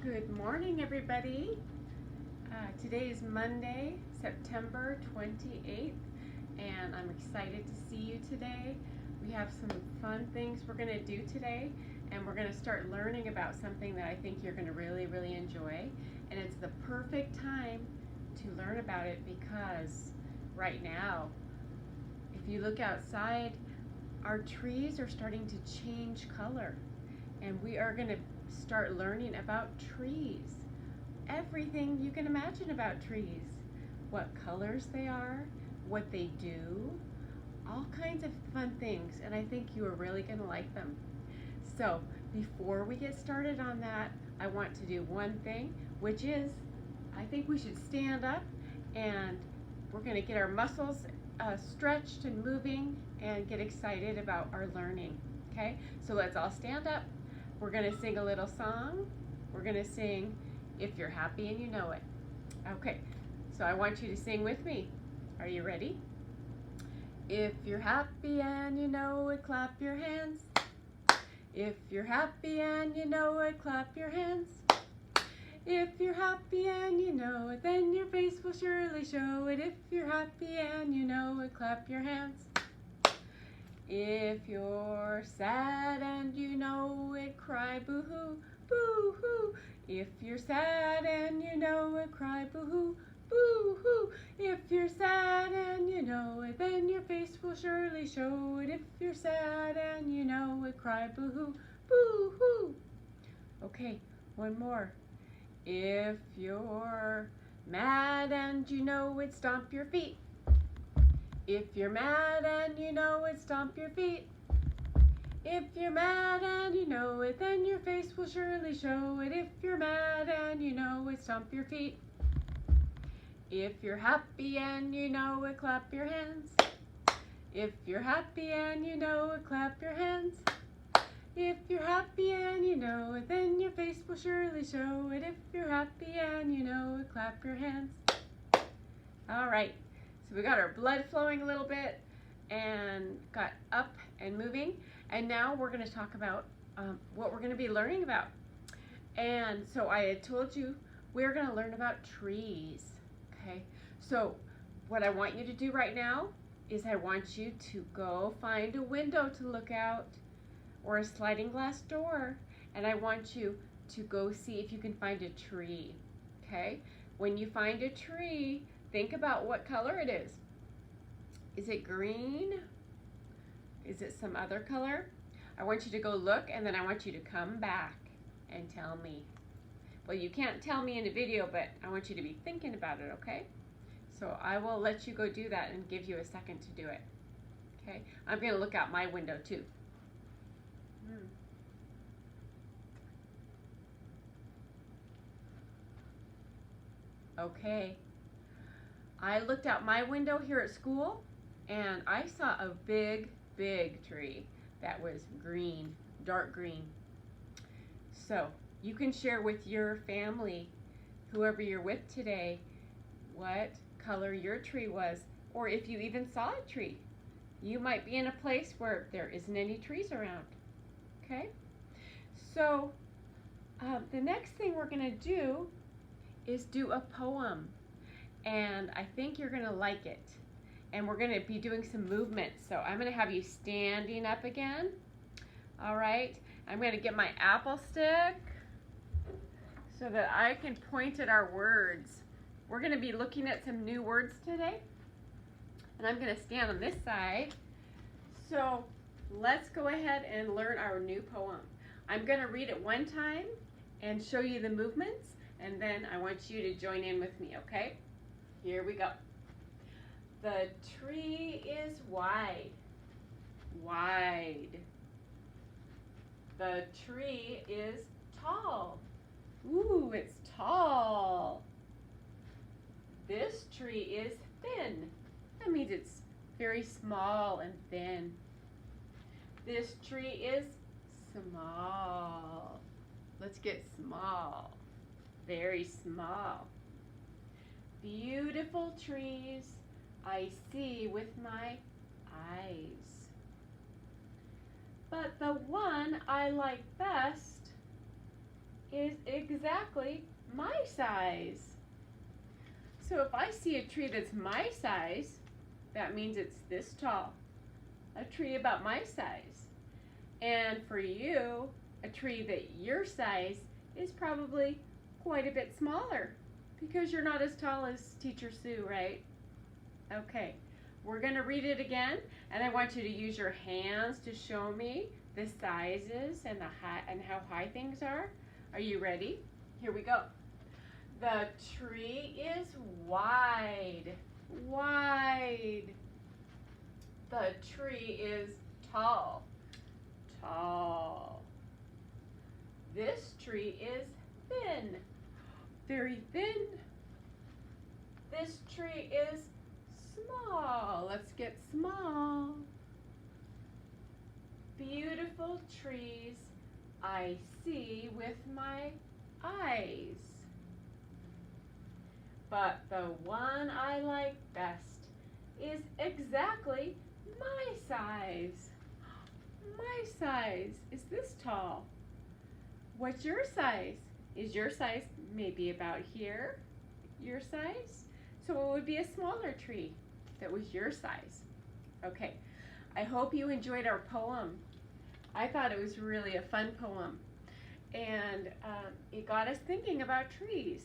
Good morning, everybody. Today is Monday, September 28th, and I'm excited to see you today. We have some fun things we're going to do today, and we're going to start learning about something that I think you're going to really enjoy. And it's the perfect time to learn about it because right now, if you look outside, our trees are starting to change color, and we are going to start learning about trees. Everything you can imagine about trees. What colors they are, what they do, all kinds of fun things, and I think you are really going to like them. So before we get started on that, I want to do one thing, which is I think we should stand up and we're going to get our muscles stretched and moving and get excited about our learning. Okay, so let's all stand up. We're going to sing a little song. We're going to sing If You're Happy and You Know It. Okay, so I want you to sing with me. Are you ready? If you're happy and you know it, clap your hands. If you're happy and you know it, clap your hands. If you're happy and you know it, then your face will surely show it. If you're happy and you know it, clap your hands. If you're sad and you know it, cry boo-hoo, boo-hoo. If you're sad and you know it, cry boo-hoo, boo-hoo. If you're sad and you know it, then your face will surely show it. If you're sad and you know it, cry boo-hoo, boo-hoo. Okay, one more. If you're mad and you know it, stomp your feet. If you're mad and you know it, stomp your feet. If you're mad and you know it, then your face will surely show it. If you're mad and you know it, stomp your feet. If you're happy and you know it, clap your hands. If you're happy and you know it, clap your hands. If you're happy and you know it, then your face will surely show it. If you're happy and you know it, clap your hands. All right. So we got our blood flowing a little bit and got up and moving. And now we're going to talk about what we're going to be learning about. And so I had told you we're going to learn about trees. Okay. So what I want you to do right now is I want you to go find a window to look out or a sliding glass door. And I want you to go see if you can find a tree. Okay. When you find a tree, think about what color it is. Is it green? Is it some other color? I want you to go look and then I want you to come back and tell me. Well, you can't tell me in a video, but I want you to be thinking about it, okay? So I will let you go do that and give you a second to do it. Okay? I'm going to look out my window too. Okay. I looked out my window here at school and I saw a big tree that was green, dark green. So you can share with your family, whoever you're with today, what color your tree was, or if you even saw a tree. You might be in a place where there isn't any trees around. Okay? So the next thing we're going to do is do a poem. And I think you're going to like it. And we're going to be doing some movements. So I'm going to have you standing up again. All right. I'm going to get my apple stick so that I can point at our words. We're going to be looking at some new words today. And I'm going to stand on this side. So let's go ahead and learn our new poem. I'm going to read it one time and show you the movements. And then I want you to join in with me, okay? Here we go. The tree is wide, wide. The tree is tall. Ooh, it's tall. This tree is thin. That means it's very small and thin. This tree is small. Let's get small. Very small. Beautiful trees I see with my eyes. But the one I like best is exactly my size. So if I see a tree that's my size, that means it's this tall. A tree about my size. And for you, a tree that your size is probably quite a bit smaller because you're not as tall as Teacher Sue, right? Okay, we're going to read it again, and I want you to use your hands to show me the sizes and how high things are. Are you ready? Here we go. The tree is wide, wide. The tree is tall, tall. This tree is thin, very thin. This tree is small. Let's get small. Beautiful trees I see with my eyes. But the one I like best is exactly my size. My size is this tall. What's your size? Is your size maybe about here? Your size? So it would be a smaller tree that was your size. Okay, I hope you enjoyed our poem. I thought it was really a fun poem. And it got us thinking about trees.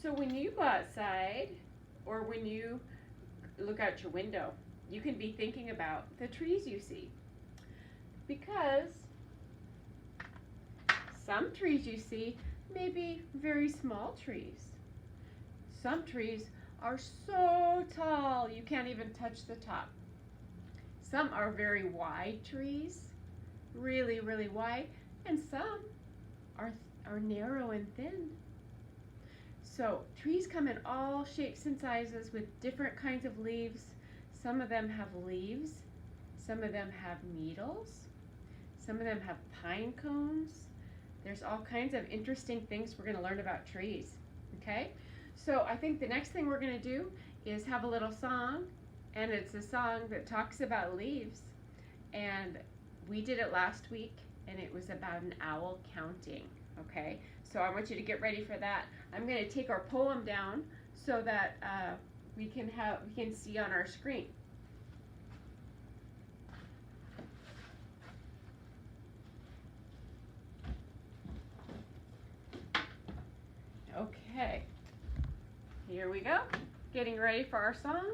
So when you go outside or when you look out your window, you can be thinking about the trees you see. Because some trees you see may be very small trees. Some trees are so tall you can't even touch the top. Some are very wide trees, really, really wide, and some are narrow and thin. So trees come in all shapes and sizes with different kinds of leaves. Some of them have leaves, some of them have needles, some of them have pine cones. There's all kinds of interesting things we're going to learn about trees, okay? So I think the next thing we're going to do is have a little song, and it's a song that talks about leaves. And we did it last week, and it was about an owl counting, okay? So I want you to get ready for that. I'm going to take our poem down so that we can see on our screen. Okay, here we go. Getting ready for our song.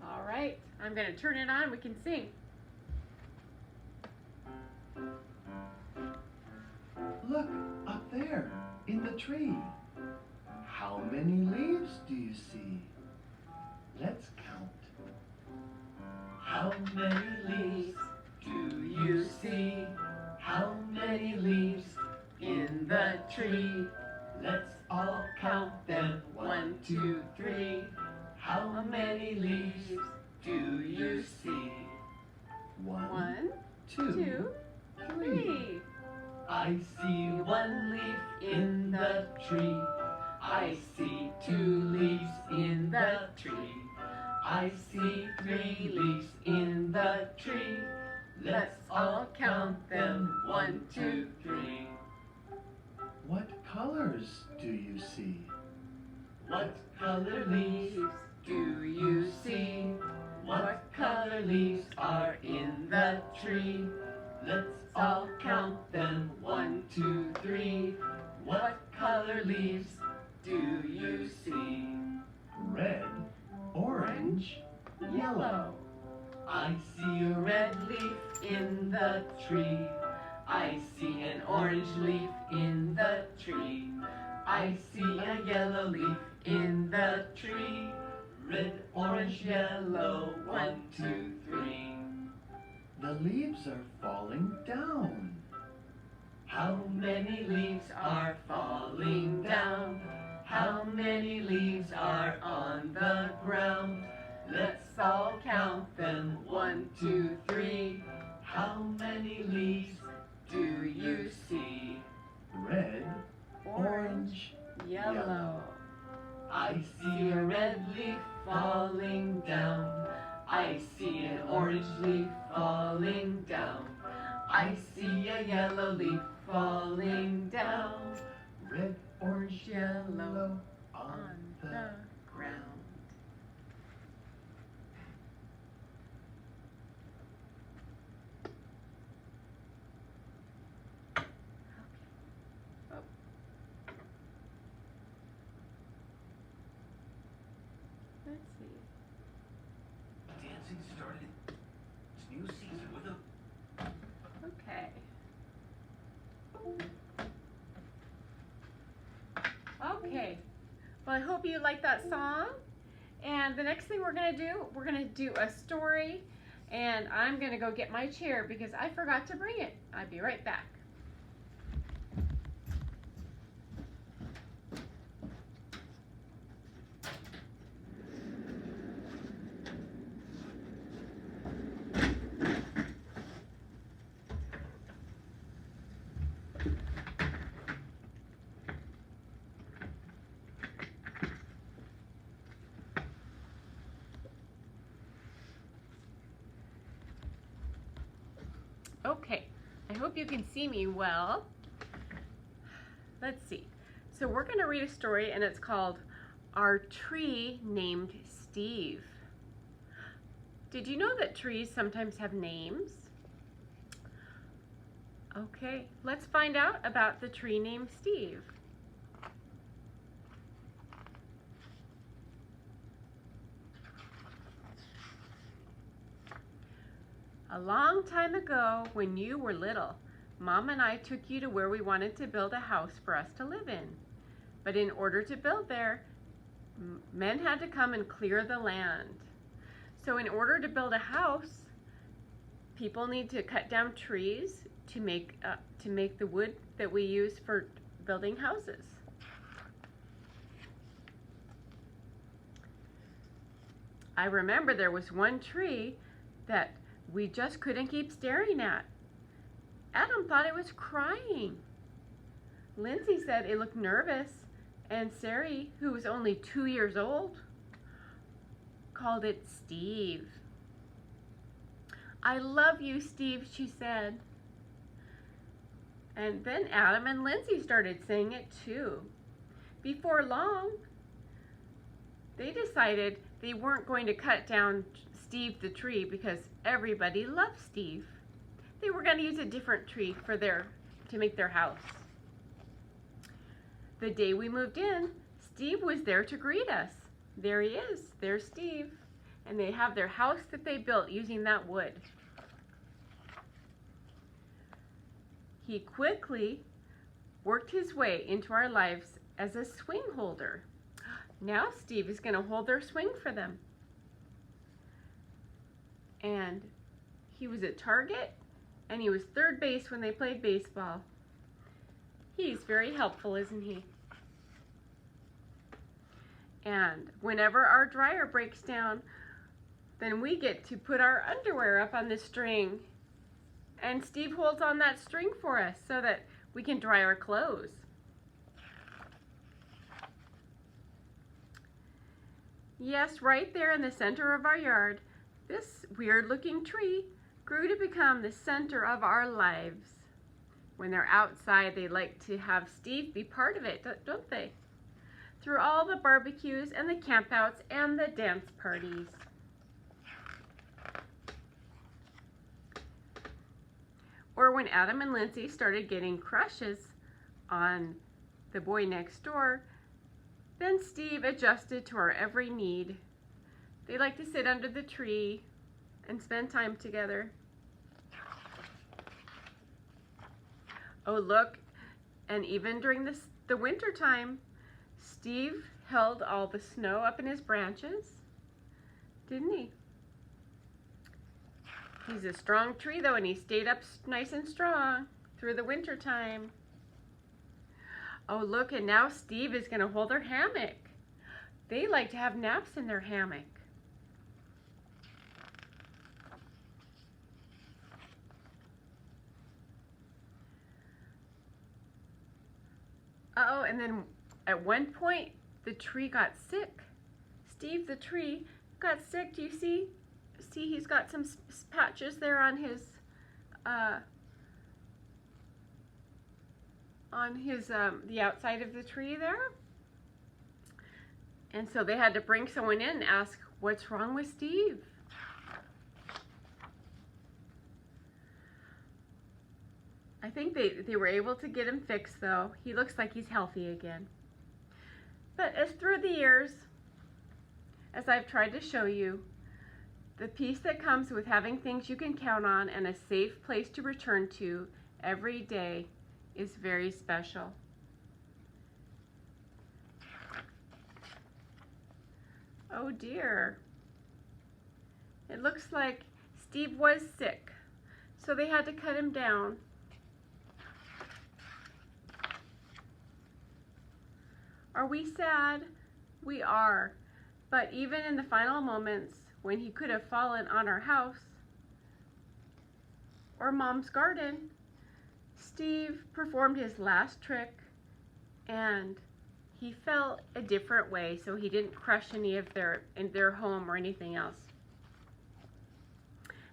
All right, I'm going to turn it on. We can sing. Look, up there, in the tree. How many leaves do you see? Let's count. How many leaves do you see? How many leaves in the tree? Let's all count them. 1, 2, 3. How many leaves do you see? 1, 2, 3. I see 1 leaf in the tree. I see 2 leaves in the tree. I see 3 leaves in the tree. Let's all count them. 1, 2, 3. What colors do you see? What color leaves do you see? What color leaves are in the tree? Let's all count them. 1, 2, 3. What color leaves do you see? Red, orange, yellow. I see a red leaf in the tree. I see an orange leaf in the tree. I see a yellow leaf in the tree. Red, orange, yellow, 1, 2, 3. The leaves are falling down. How many leaves are falling down? How many leaves are on the ground? Let's all count them. 1, 2, 3. How many leaves do you see? Red, orange, yellow. I see a red leaf falling down. I see an orange leaf falling down. I see a yellow leaf falling down. Red, orange, yellow on the ground. Let's see. Dancing started its new season with a... Okay. Okay. Well, I hope you like that song. And the next thing we're going to do a story. And I'm going to go get my chair because I forgot to bring it. I'll be right back. Okay, I hope you can see me well. Let's see. So we're going to read a story and it's called Our Tree Named Steve. Did you know that trees sometimes have names? Okay, let's find out about the tree named Steve. A long time ago, when you were little, Mom and I took you to where we wanted to build a house for us to live in. But in order to build there, men had to come and clear the land. So in order to build a house, people need to cut down trees to make the wood that we use for building houses. I remember there was one tree that we just couldn't keep staring at. Adam thought it was crying. Lindsay said it looked nervous, and Sari, who was only 2 years old, called it Steve. I love you, Steve, she said. And then Adam and Lindsay started saying it too. Before long, they decided they weren't going to cut down Steve the tree because everybody loved Steve. They were going to use a different tree to make their house. The day we moved in, Steve was there to greet us. There he is. There's Steve. And they have their house that they built using that wood. He quickly worked his way into our lives as a swing holder. Now Steve is going to hold their swing for them. And he was at Target, and he was third base when they played baseball. He's very helpful, isn't he? And whenever our dryer breaks down, then we get to put our underwear up on the string. And Steve holds on that string for us so that we can dry our clothes. Yes, right there in the center of our yard, this weird-looking tree grew to become the center of our lives. When they're outside, they like to have Steve be part of it, don't they? Through all the barbecues and the campouts and the dance parties. Or when Adam and Lindsay started getting crushes on the boy next door, then Steve adjusted to our every need. They like to sit under the tree and spend time together. Oh, look, and even during the winter time, Steve held all the snow up in his branches, didn't he? He's a strong tree though, and he stayed up nice and strong through the winter time. Oh, look, and now Steve is going to hold their hammock. They like to have naps in their hammock. Uh-oh, and then at one point, the tree got sick. Steve the tree got sick. Do you see? See, he's got some patches there on his the outside of the tree there. And so they had to bring someone in and ask, what's wrong with Steve? I think they were able to get him fixed though. He looks like he's healthy again. But as through the years, as I've tried to show you, the peace that comes with having things you can count on and a safe place to return to every day is very special. Oh dear. It looks like Steve was sick, so they had to cut him down. Are we sad? We are. But even in the final moments when he could have fallen on our house or Mom's garden, Steve performed his last trick and he fell a different way, so he didn't crush any of their home or anything else.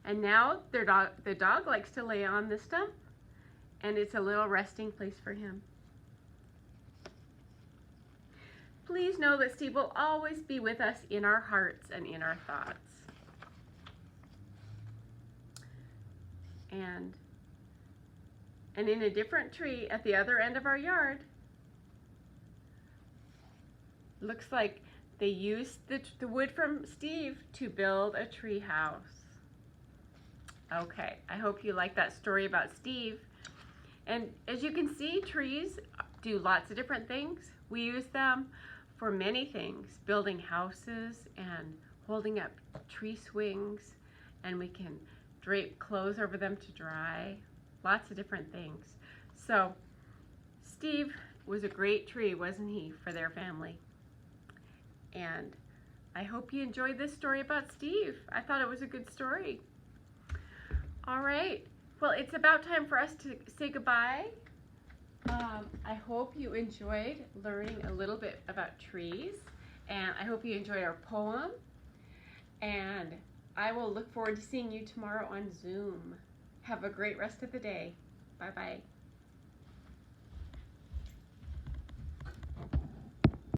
And now the dog likes to lay on the stump, and it's a little resting place for him. Please know that Steve will always be with us in our hearts and in our thoughts. And in a different tree at the other end of our yard, looks like they used the wood from Steve to build a tree house. Okay, I hope you like that story about Steve. And as you can see, trees do lots of different things. We use them for many things, building houses and holding up tree swings, and we can drape clothes over them to dry. Lots of different things. So Steve was a great tree, wasn't he, for their family? And I hope you enjoyed this story about Steve. I thought it was a good story. All right, well, it's about time for us to say goodbye. I hope you enjoyed learning a little bit about trees, and I hope you enjoyed our poem. And I will look forward to seeing you tomorrow on Zoom. Have a great rest of the day. Bye-bye.